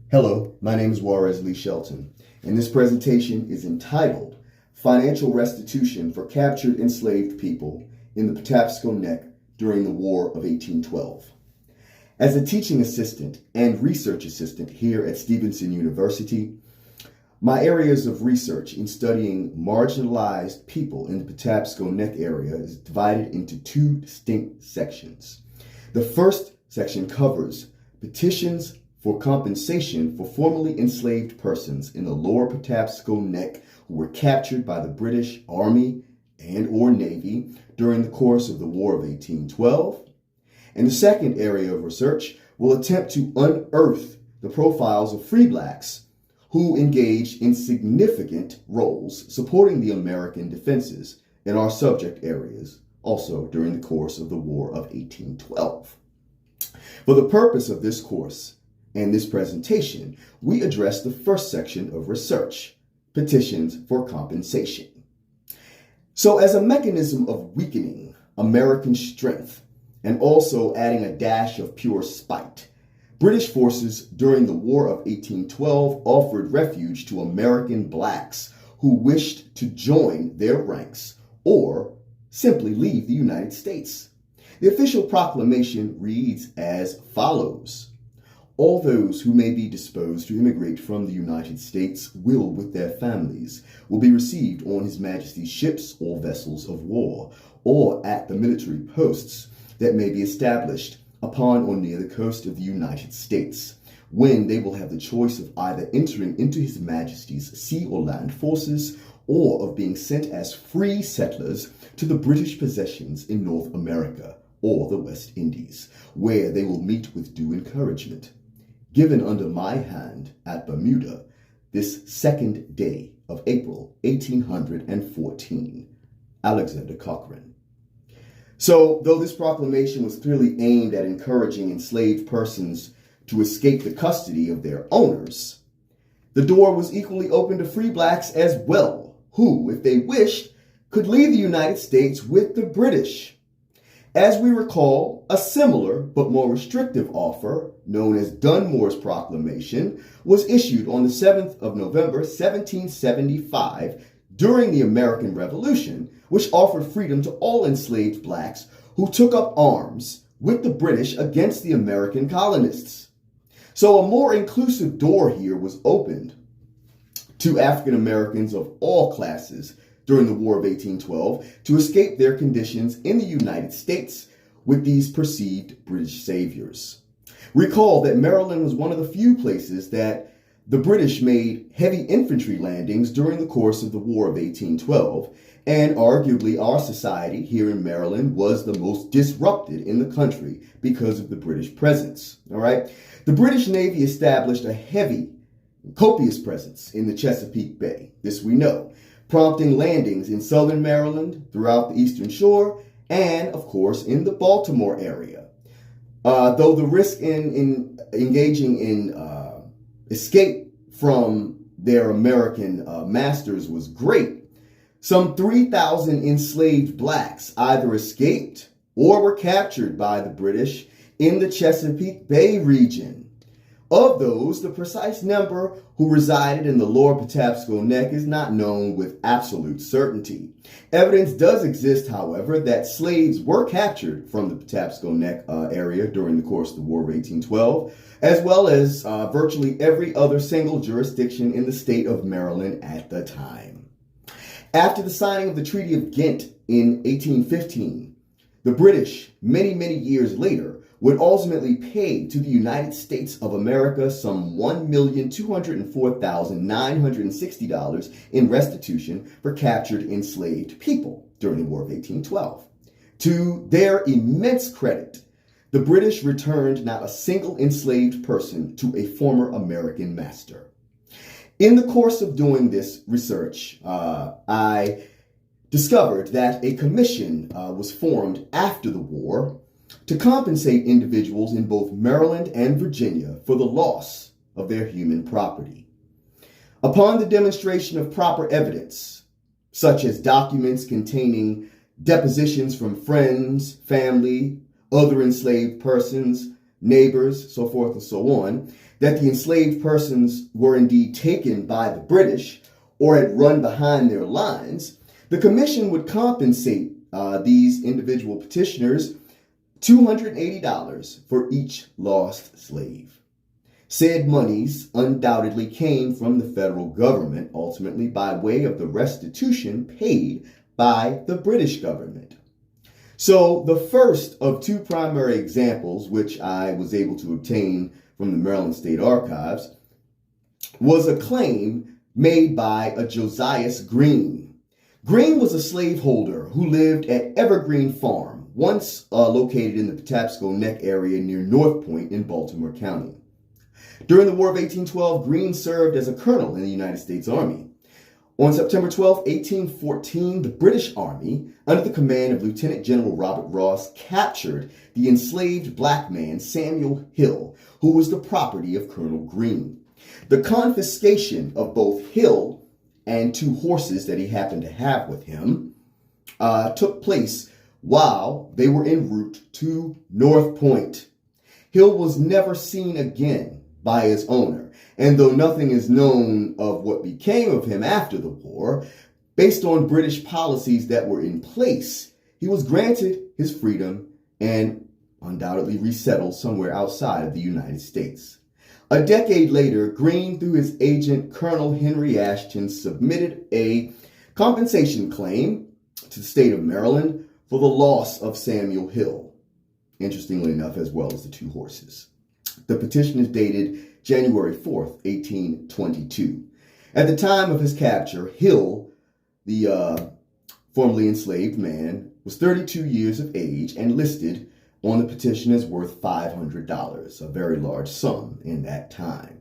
Hello, my name is Juarez Lee Shelton, and this presentation is entitled Financial Restitution for Captured Enslaved People in the Patapsco Neck During the War of 1812. As a teaching assistant and research assistant here at Stevenson University, my areas of research in studying marginalized people in the Patapsco Neck area is divided into two distinct sections. The first section covers petitions for compensation for formerly enslaved persons in the lower Patapsco Neck who were captured by the British Army and/or Navy during the course of the War of 1812. And the second area of research will attempt to unearth the profiles of free blacks who engaged in significant roles supporting the American defenses in our subject areas, also during the course of the War of 1812. For the purpose of this course and this presentation, we address the first section of research, petitions for compensation. So as a mechanism of weakening American strength and also adding a dash of pure spite, British forces during the War of 1812 offered refuge to American blacks who wished to join their ranks or simply leave the United States. The official proclamation reads as follows: all those who may be disposed to immigrate from the United States will, with their families, will be received on His Majesty's ships or vessels of war, or at the military posts that may be established upon or near the coast of the United States, when they will have the choice of either entering into His Majesty's sea or land forces, or of being sent as free settlers to the British possessions in North America or the West Indies, where they will meet with due encouragement. Given under my hand at Bermuda, this 2nd day of April, 1814. Alexander Cochrane. So, though this proclamation was clearly aimed at encouraging enslaved persons to escape the custody of their owners, the door was equally open to free blacks as well, who, if they wished, could leave the United States with the British. As we recall, a similar but more restrictive offer, known as Dunmore's Proclamation, was issued on the 7th of November, 1775, during the American Revolution, which offered freedom to all enslaved blacks who took up arms with the British against the American colonists. So a more inclusive door here was opened to African Americans of all classes during the War of 1812 to escape their conditions in the United States with these perceived British saviors. Recall that Maryland was one of the few places that the British made heavy infantry landings during the course of the War of 1812, and arguably our society here in Maryland was the most disrupted in the country because of the British presence. All right. The British Navy established a heavy, copious presence in the Chesapeake Bay. This we know, prompting landings in southern Maryland, throughout the eastern shore, and, of course, in the Baltimore area. Though the risk in engaging in escape from their American masters was great, some 3,000 enslaved blacks either escaped or were captured by the British in the Chesapeake Bay region. Of those, the precise number who resided in the lower Patapsco Neck is not known with absolute certainty. Evidence does exist, however, that slaves were captured from the Patapsco Neck area during the course of the War of 1812, as well as virtually every other single jurisdiction in the state of Maryland at the time. After the signing of the Treaty of Ghent in 1815, the British, many years later, would ultimately pay to the United States of America some $1,204,960 in restitution for captured enslaved people during the War of 1812. To their immense credit, the British returned not a single enslaved person to a former American master. In the course of doing this research, I discovered that a commission was formed after the war to compensate individuals in both Maryland and Virginia for the loss of their human property. Upon the demonstration of proper evidence, such as documents containing depositions from friends, family, other enslaved persons, neighbors, so forth and so on, that the enslaved persons were indeed taken by the British or had run behind their lines, the commission would compensate these individual petitioners $280 for each lost slave. Said monies undoubtedly came from the federal government, ultimately by way of the restitution paid by the British government. So the first of two primary examples, which I was able to obtain from the Maryland State Archives, was a claim made by a Josias Green. Green was a slaveholder who lived at Evergreen Farm, once located in the Patapsco Neck area near North Point in Baltimore County. During the War of 1812, Green served as a colonel in the United States Army. On September 12, 1814, the British Army, under the command of Lieutenant General Robert Ross, captured the enslaved black man Samuel Hill, who was the property of Colonel Green. The confiscation of both Hill and two horses that he happened to have with him took place while they were en route to North Point. Hill was never seen again by his owner, and though nothing is known of what became of him after the war, based on British policies that were in place, he was granted his freedom and undoubtedly resettled somewhere outside of the United States. A decade later, Green, through his agent, Colonel Henry Ashton, submitted a compensation claim to the state of Maryland for the loss of Samuel Hill, interestingly enough, as well as the two horses. The petition is dated January 4th, 1822. At the time of his capture, Hill, the formerly enslaved man, was 32 years of age and listed on the petition as worth $500, a very large sum in that time.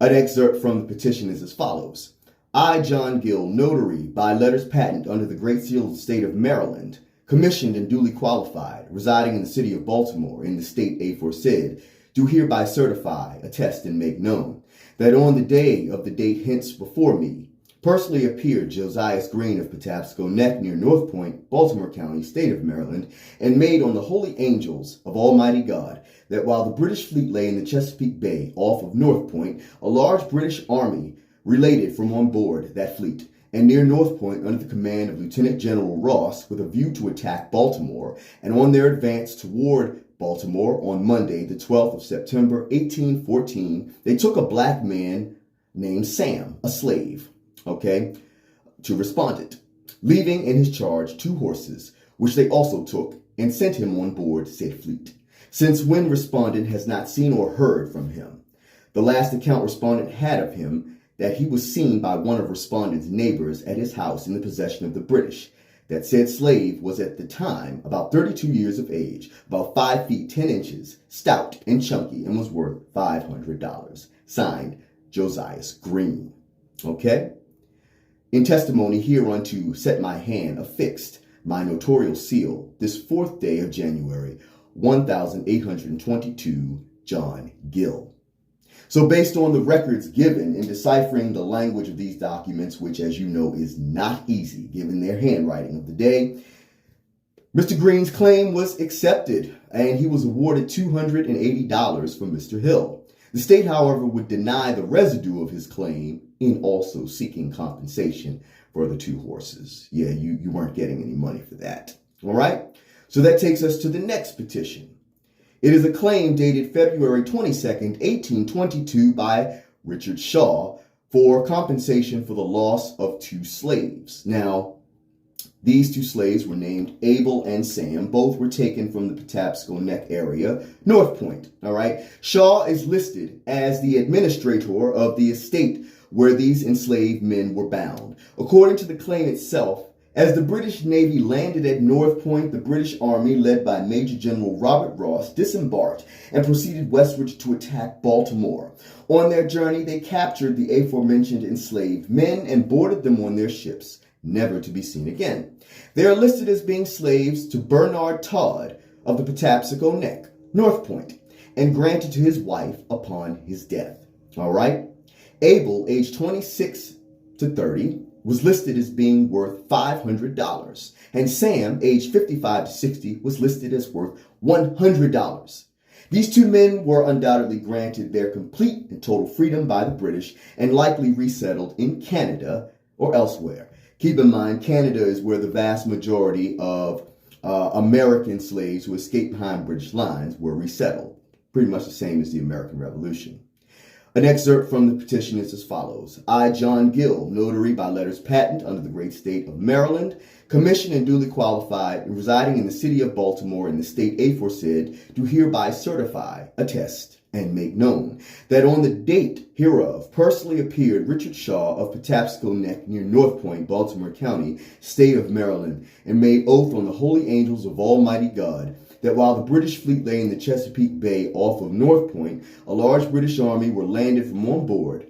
An excerpt from the petition is as follows. I, John Gill, notary by letters patent under the Great Seal of the State of Maryland, commissioned and duly qualified, residing in the city of Baltimore in the state aforesaid, do hereby certify, attest, and make known that on the day of the date hence before me, personally appeared Josias Green of Patapsco Neck near North Point, Baltimore County, state of Maryland, and made on the holy angels of Almighty God that while the British fleet lay in the Chesapeake Bay off of North Point, a large British army related from on board that fleet and near North Point under the command of Lieutenant General Ross with a view to attack Baltimore, and on their advance toward Baltimore on Monday, the 12th of September, 1814, they took a black man named Sam, a slave, to respondent, leaving in his charge two horses, which they also took and sent him on board said fleet, since when respondent has not seen or heard from him. The last account respondent had of him that he was seen by one of respondent's neighbors at his house in the possession of the British. That said slave was at the time about 32 years of age, about 5 feet 10 inches, stout and chunky, and was worth $500. Signed, Josias Green. In testimony hereunto set my hand affixed my notarial seal this 4th day of January, 1822, John Gill. So based on the records given in deciphering the language of these documents, which as you know is not easy given their handwriting of the day, Mr. Green's claim was accepted and he was awarded $280 from Mr. Hill. The state, however, would deny the residue of his claim in also seeking compensation for the two horses. Yeah, you weren't getting any money for that. All right. So that takes us to the next petition. It is a claim dated February 22nd, 1822 by Richard Shaw for compensation for the loss of two slaves. Now, these two slaves were named Abel and Sam. Both were taken from the Patapsco Neck area, North Point. All right. Shaw is listed as the administrator of the estate where these enslaved men were bound. According to the claim itself, as the British Navy landed at North Point, the British Army, led by Major General Robert Ross, disembarked and proceeded westward to attack Baltimore. On their journey, they captured the aforementioned enslaved men and boarded them on their ships, never to be seen again. They are listed as being slaves to Bernard Todd of the Patapsco Neck, North Point, and granted to his wife upon his death. All right. Abel, aged 26 to 30, was listed as being worth $500, and Sam, aged 55 to 60, was listed as worth $100. These two men were undoubtedly granted their complete and total freedom by the British and likely resettled in Canada or elsewhere. Keep in mind, Canada is where the vast majority of American slaves who escaped behind British lines were resettled. Pretty much the same as the American Revolution. An excerpt from the petition is as follows. I, John Gill, notary by letters patent under the great state of Maryland, commissioned and duly qualified, and residing in the city of Baltimore in the state aforesaid, do hereby certify, attest, and make known that on the date hereof personally appeared Richard Shaw of Patapsco Neck near North Point, Baltimore County, state of Maryland, and made oath on the holy angels of Almighty God that while the British fleet lay in the Chesapeake Bay off of North Point, a large British army were landed from on board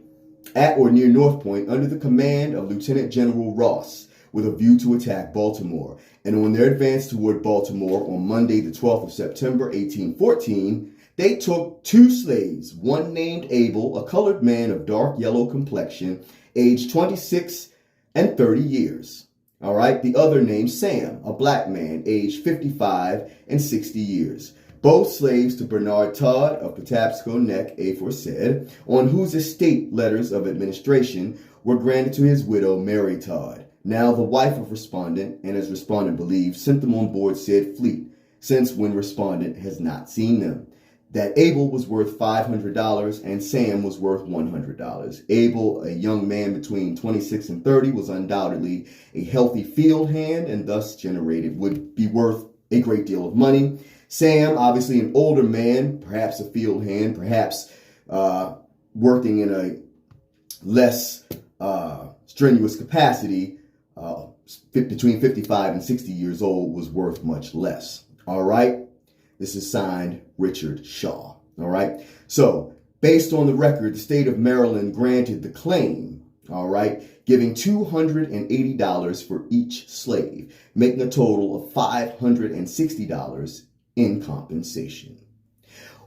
at or near North Point under the command of Lieutenant General Ross with a view to attack Baltimore. And on their advance toward Baltimore on Monday, the 12th of September, 1814, they took two slaves, one named Abel, a colored man of dark yellow complexion, aged 26 and 30 years. All right, the other named Sam, a black man, aged 55 and 60 years. Both slaves to Bernard Todd of Patapsco Neck, aforesaid, on whose estate letters of administration were granted to his widow, Mary Todd, now the wife of respondent, and as respondent believes, sent them on board said fleet, since when respondent has not seen them. That Abel was worth $500 and Sam was worth $100. Abel, a young man between 26 and 30, was undoubtedly a healthy field hand and thus would be worth a great deal of money. Sam, obviously an older man, perhaps a field hand, perhaps working in a less strenuous capacity, between 55 and 60 years old, was worth much less. All right. This is signed Richard Shaw. All right. So based on the record, the state of Maryland granted the claim. All right. Giving $280 for each slave, making a total of $560 in compensation.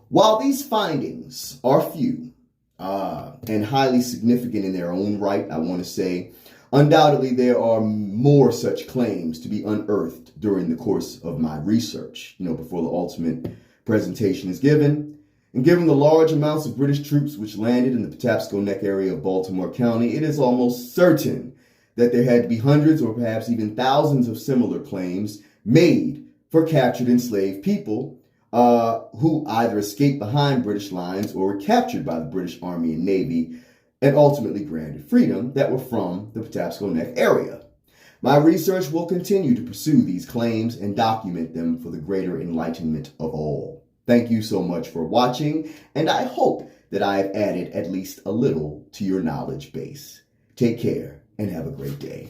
While these findings are few and highly significant in their own right, I want to say, undoubtedly, there are more such claims to be unearthed during the course of my research, before the ultimate presentation is given. And given the large amounts of British troops which landed in the Patapsco Neck area of Baltimore County, it is almost certain that there had to be hundreds or perhaps even thousands of similar claims made for captured enslaved people who either escaped behind British lines or were captured by the British Army and Navy and ultimately granted freedom that were from the Patapsco Neck area. My research will continue to pursue these claims and document them for the greater enlightenment of all. Thank you so much for watching, and I hope that I have added at least a little to your knowledge base. Take care and have a great day.